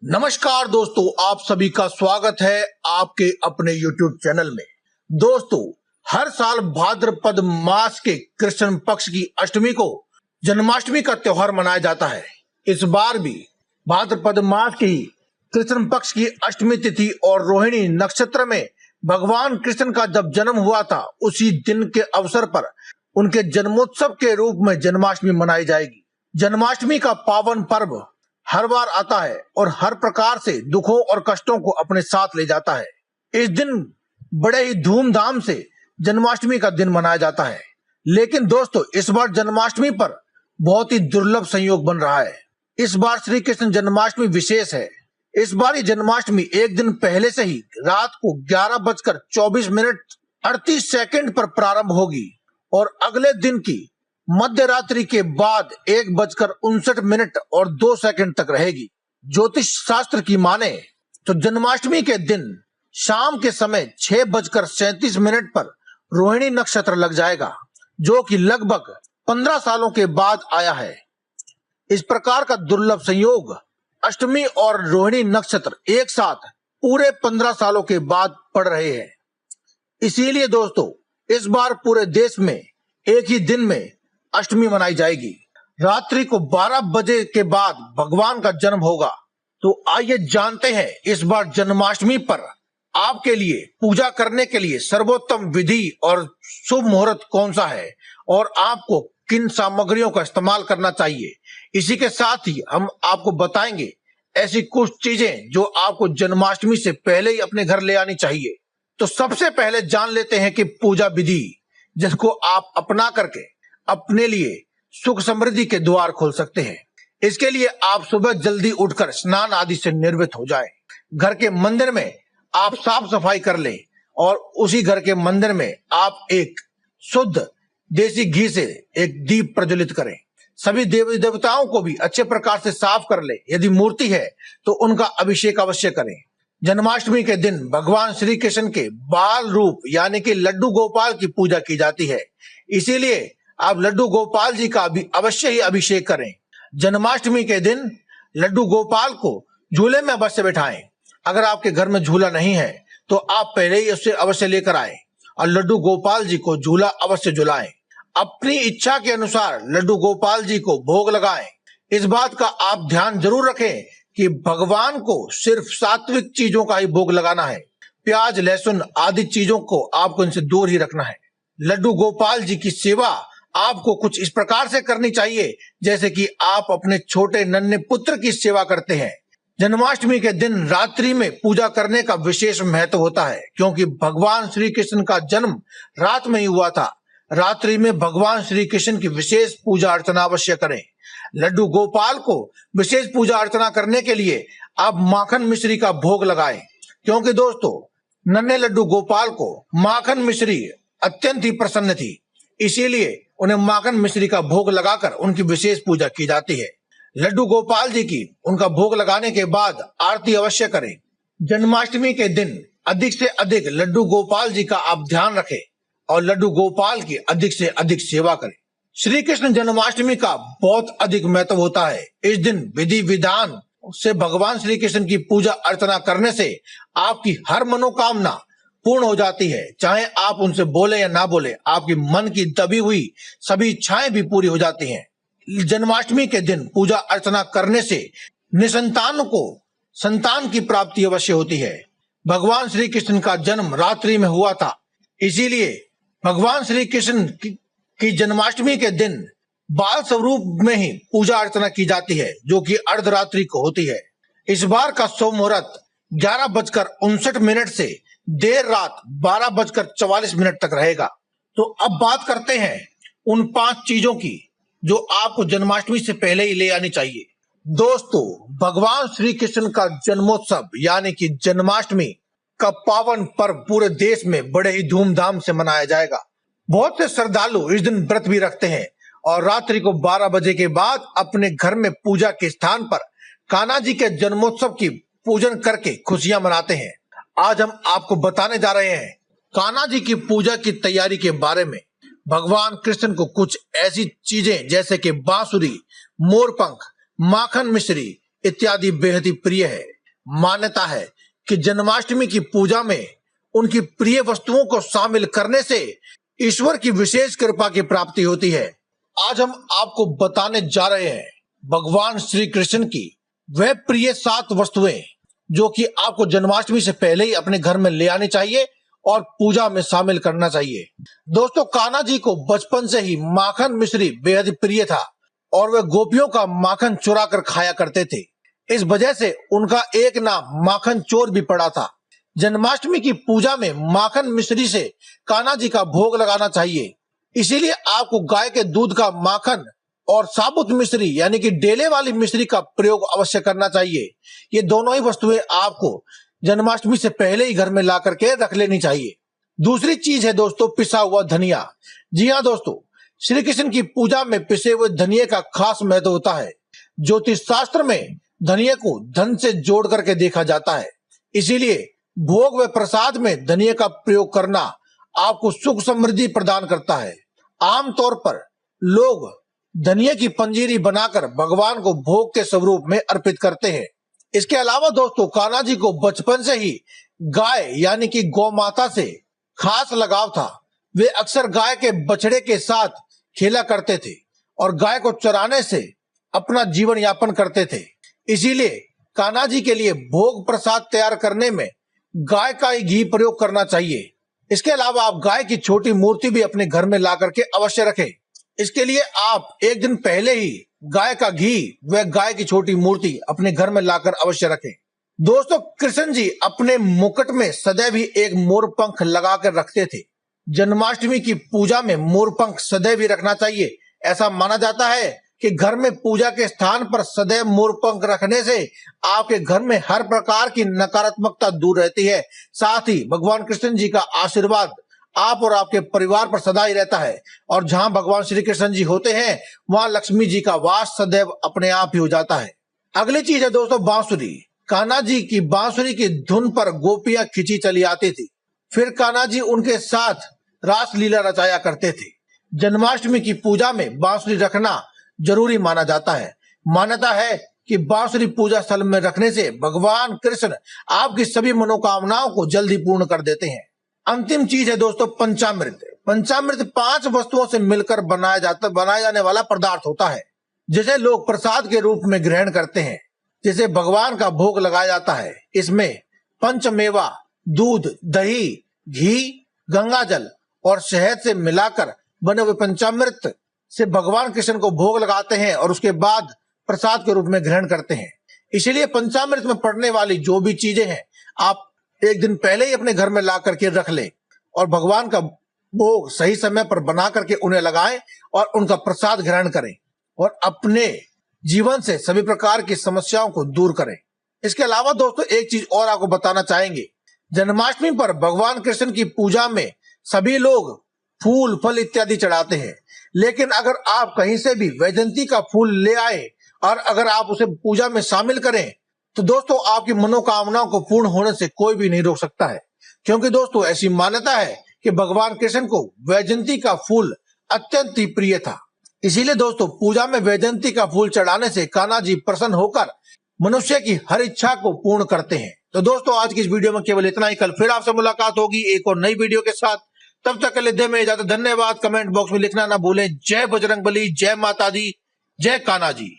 नमस्कार दोस्तों, आप सभी का स्वागत है आपके अपने YouTube चैनल में। दोस्तों, हर साल भाद्रपद मास के कृष्ण पक्ष की अष्टमी को जन्माष्टमी का त्योहार मनाया जाता है। इस बार भी भाद्रपद मास की कृष्ण पक्ष की अष्टमी तिथि और रोहिणी नक्षत्र में भगवान कृष्ण का जब जन्म हुआ था, उसी दिन के अवसर पर उनके जन्मोत्सव के रूप में जन्माष्टमी मनाई जाएगी। जन्माष्टमी का पावन पर्व हर बार आता है और हर प्रकार से दुखों और कष्टों को अपने साथ ले जाता है। इस दिन बड़े ही धूमधाम से जन्माष्टमी का दिन मनाया जाता है। लेकिन दोस्तों, इस बार जन्माष्टमी पर बहुत ही दुर्लभ संयोग बन रहा है। इस बार श्री कृष्ण जन्माष्टमी विशेष है। इस बार ये जन्माष्टमी एक दिन पहले से ही रात को 11:24 पर प्रारंभ होगी और अगले दिन की मध्य रात्रि के बाद 1:59 तक रहेगी। ज्योतिष शास्त्र की माने तो जन्माष्टमी के दिन शाम के समय 6:37 पर रोहिणी नक्षत्र लग जाएगा, जो कि लगभग 15 सालों के बाद आया है। इस प्रकार का दुर्लभ संयोग अष्टमी और रोहिणी नक्षत्र एक साथ पूरे 15 सालों के बाद पड़ रहे हैं। इसीलिए दोस्तों, इस बार पूरे देश में एक ही दिन में अष्टमी मनाई जाएगी। रात्रि को 12 बजे के बाद भगवान का जन्म होगा। तो आइए जानते हैं इस बार जन्माष्टमी पर आपके लिए पूजा करने के लिए सर्वोत्तम विधि और शुभ मुहूर्त कौन सा है और आपको किन सामग्रियों का इस्तेमाल करना चाहिए। इसी के साथ ही हम आपको बताएंगे ऐसी कुछ चीजें जो आपको जन्माष्टमी से पहले ही अपने घर ले आनी चाहिए। तो सबसे पहले जान लेते हैं कि पूजा विधि जिसको आप अपना करके अपने लिए सुख समृद्धि के द्वार खोल सकते हैं। इसके लिए आप सुबह जल्दी उठकर स्नान आदि से निर्वृत्त हो जाएं। घर के मंदिर में आप साफ सफाई कर लें और उसी घर के मंदिर में आप एक शुद्ध देसी घी से एक दीप प्रज्वलित करें। सभी देवी देवताओं को भी अच्छे प्रकार से साफ कर ले। यदि मूर्ति है तो उनका अभिषेक अवश्य करें। जन्माष्टमी के दिन भगवान श्री कृष्ण के बाल रूप यानी कि लड्डू गोपाल की पूजा की जाती है। इसीलिए आप लड्डू गोपाल जी का भी अवश्य ही अभिषेक करें। जन्माष्टमी के दिन लड्डू गोपाल को झूले में अवश्य बैठाएं। अगर आपके घर में झूला नहीं है तो आप पहले ही उससे अवश्य लेकर आए और लड्डू गोपाल जी को झूला अवश्य झुलाएं। अपनी इच्छा के अनुसार लड्डू गोपाल जी को भोग लगाएं। इस बात का आप ध्यान जरूर रखें कि भगवान को सिर्फ सात्विक चीजों का ही भोग लगाना है। प्याज, लहसुन आदि चीजों को आपको इनसे दूर ही रखना है। लड्डू गोपाल जी की सेवा आपको कुछ इस प्रकार से करनी चाहिए जैसे कि आप अपने छोटे नन्हे पुत्र की सेवा करते हैं। जन्माष्टमी के दिन रात्रि में पूजा करने का विशेष महत्व होता है, क्योंकि भगवान श्री कृष्ण का जन्म रात में ही हुआ था। रात्रि में भगवान श्री कृष्ण की विशेष पूजा अर्चना अवश्य करें। लड्डू गोपाल को विशेष पूजा अर्चना करने के लिए आप माखन मिश्री का भोग लगाएं, क्योंकि दोस्तों, नन्हे लड्डू गोपाल को माखन मिश्री अत्यंत ही प्रसन्न थी। इसीलिए उन्हें माखन मिश्री का भोग लगाकर उनकी विशेष पूजा की जाती है। लड्डू गोपाल जी की उनका भोग लगाने के बाद आरती अवश्य करें। जन्माष्टमी के दिन अधिक से अधिक लड्डू गोपाल जी का आप ध्यान रखें और लड्डू गोपाल की अधिक से अधिक सेवा करें। श्री कृष्ण जन्माष्टमी का बहुत अधिक महत्व होता है। इस दिन विधि विधान से भगवान श्री कृष्ण की पूजा अर्चना करने से आपकी हर मनोकामना पूर्ण हो जाती है। चाहे आप उनसे बोले या ना बोले, आपकी मन की दबी हुई सभी इच्छाएं भी पूरी हो जाती हैं। जन्माष्टमी के दिन पूजा अर्चना करने से निसंतान को संतान की प्राप्ति अवश्य होती है। भगवान श्री कृष्ण का जन्म रात्रि में हुआ था। इसीलिए भगवान श्री कृष्ण की जन्माष्टमी के दिन बाल स्वरूप में ही पूजा अर्चना की जाती है, जो कि अर्धरात्रि को होती है। इस बार का शुभ मुहूर्त 11:59 से देर रात 12:44 तक रहेगा। तो अब बात करते हैं उन 5 चीजों की जो आपको जन्माष्टमी से पहले ही ले आनी चाहिए। दोस्तों, भगवान श्री कृष्ण का जन्मोत्सव यानी कि जन्माष्टमी का पावन पर्व पूरे देश में बड़े ही धूमधाम से मनाया जाएगा। बहुत से श्रद्धालु इस दिन व्रत भी रखते हैं और रात्रि को 12 बजे के बाद अपने घर में पूजा के स्थान पर कान्हा जी के जन्मोत्सव की पूजन करके खुशियां मनाते हैं। आज हम आपको बताने जा रहे हैं कान्हा जी की पूजा की तैयारी के बारे में। भगवान कृष्ण को कुछ ऐसी चीजें जैसे कि बांसुरी, मोरपंख, माखन मिश्री इत्यादि बेहद ही प्रिय है। मान्यता है कि जन्माष्टमी की पूजा में उनकी प्रिय वस्तुओं को शामिल करने से ईश्वर की विशेष कृपा की प्राप्ति होती है। आज हम आपको बताने जा रहे हैं भगवान श्री कृष्ण की वह प्रिय 7 वस्तुएं जो कि आपको जन्माष्टमी से पहले ही अपने घर में ले आनी चाहिए और पूजा में शामिल करना चाहिए। दोस्तों, कान्हा जी को बचपन से ही माखन मिश्री बेहद प्रिय था और वे गोपियों का माखन चुरा कर खाया करते थे। इस वजह से उनका एक नाम माखन चोर भी पड़ा था। जन्माष्टमी की पूजा में माखन मिश्री से कान्हा जी का भोग लगाना चाहिए, इसीलिए आपको गाय के दूध का माखन और साबुत मिश्री यानी कि डेले वाली मिश्री का प्रयोग अवश्य करना चाहिए। ये दोनों ही वस्तुएं आपको जन्माष्टमी से पहले ही घर में ला करके रख लेनी चाहिए। दूसरी चीज है दोस्तों पिसा हुआ धनिया। जी हाँ दोस्तों, श्री कृष्ण की पूजा में पिसे हुए धनिये का खास महत्व होता है। ज्योतिष शास्त्र में धनिये को धन से जोड़ करके देखा जाता है, इसीलिए भोग व प्रसाद में धनिये का प्रयोग करना आपको सुख समृद्धि प्रदान करता है। आमतौर पर लोग धनिये की पंजीरी बनाकर भगवान को भोग के स्वरूप में अर्पित करते हैं। इसके अलावा दोस्तों, कान्हा जी को बचपन से ही गाय यानी कि गौ माता से खास लगाव था। वे अक्सर गाय के बछड़े के साथ खेला करते थे और गाय को चराने से अपना जीवन यापन करते थे। इसीलिए कान्हा जी के लिए भोग प्रसाद तैयार करने में गाय का ही घी प्रयोग करना चाहिए। इसके अलावा आप गाय की छोटी मूर्ति भी अपने घर में ला करके अवश्य रखें। इसके लिए आप एक दिन पहले ही गाय का घी व गाय की छोटी मूर्ति अपने घर में लाकर अवश्य रखें। दोस्तों, कृष्ण जी अपने मुकुट में सदैव ही एक मोर पंख लगा कर रखते थे। जन्माष्टमी की पूजा में मोर पंख सदैव ही रखना चाहिए। ऐसा माना जाता है कि घर में पूजा के स्थान पर सदैव मोर पंख रखने से आपके घर में हर प्रकार की नकारात्मकता दूर रहती है। साथ ही भगवान कृष्ण जी का आशीर्वाद आप और आपके परिवार पर सदा ही रहता है और जहां भगवान श्री कृष्ण जी होते हैं वहां लक्ष्मी जी का वास सदैव अपने आप ही हो जाता है। अगली चीज है दोस्तों बांसुरी। कान्हा जी की बांसुरी की धुन पर गोपियां खिंची चली आती थी, फिर कान्हा जी उनके साथ रास लीला रचाया करते थे। जन्माष्टमी की पूजा में बांसुरी रखना जरूरी माना जाता है। मान्यता है कि बांसुरी पूजा स्थल में रखने से भगवान कृष्ण आपकी सभी मनोकामनाओं को जल्दी पूर्ण कर देते हैं। अंतिम चीज है दोस्तों पंचामृत। पंचामृत 5 वस्तुओं से मिलकर बनाया जाने वाला पदार्थ होता है, जिसे लोग प्रसाद के रूप में ग्रहण करते हैं, जिसे भगवान का भोग लगाया जाता है। इसमें पंचमेवा, दूध, दही, घी, गंगा जल और शहद से मिलाकर बने हुए पंचामृत से भगवान कृष्ण को भोग लगाते हैं और उसके बाद प्रसाद के रूप में ग्रहण करते हैं। इसीलिए पंचामृत में पड़ने वाली जो भी चीजें हैं आप एक दिन पहले ही अपने घर में ला करके रख लें और भगवान का भोग सही समय पर बना करके उन्हें लगाएं और उनका प्रसाद ग्रहण करें और अपने जीवन से सभी प्रकार की समस्याओं को दूर करें। इसके अलावा दोस्तों एक चीज और आपको बताना चाहेंगे। जन्माष्टमी पर भगवान कृष्ण की पूजा में सभी लोग फूल फल इत्यादि चढ़ाते हैं, लेकिन अगर आप कहीं से भी वैजयंती का फूल ले आए और अगर आप उसे पूजा में शामिल करें तो दोस्तों आपकी मनोकामनाओं को पूर्ण होने से कोई भी नहीं रोक सकता है, क्योंकि दोस्तों ऐसी मान्यता है कि भगवान कृष्ण को वैजयंती का फूल अत्यंत ही प्रिय था। इसीलिए दोस्तों पूजा में वैजयंती का फूल चढ़ाने से कान्हा जी प्रसन्न होकर मनुष्य की हर इच्छा को पूर्ण करते हैं। तो दोस्तों आज की इस वीडियो में केवल इतना ही। कल फिर आपसे मुलाकात होगी एक और नई वीडियो के साथ। तब तक के लिए दे में इजाजत। धन्यवाद। कमेंट बॉक्स में लिखना ना भूलें। जय बजरंगबली, जय माता दी, जय कान्हा जी।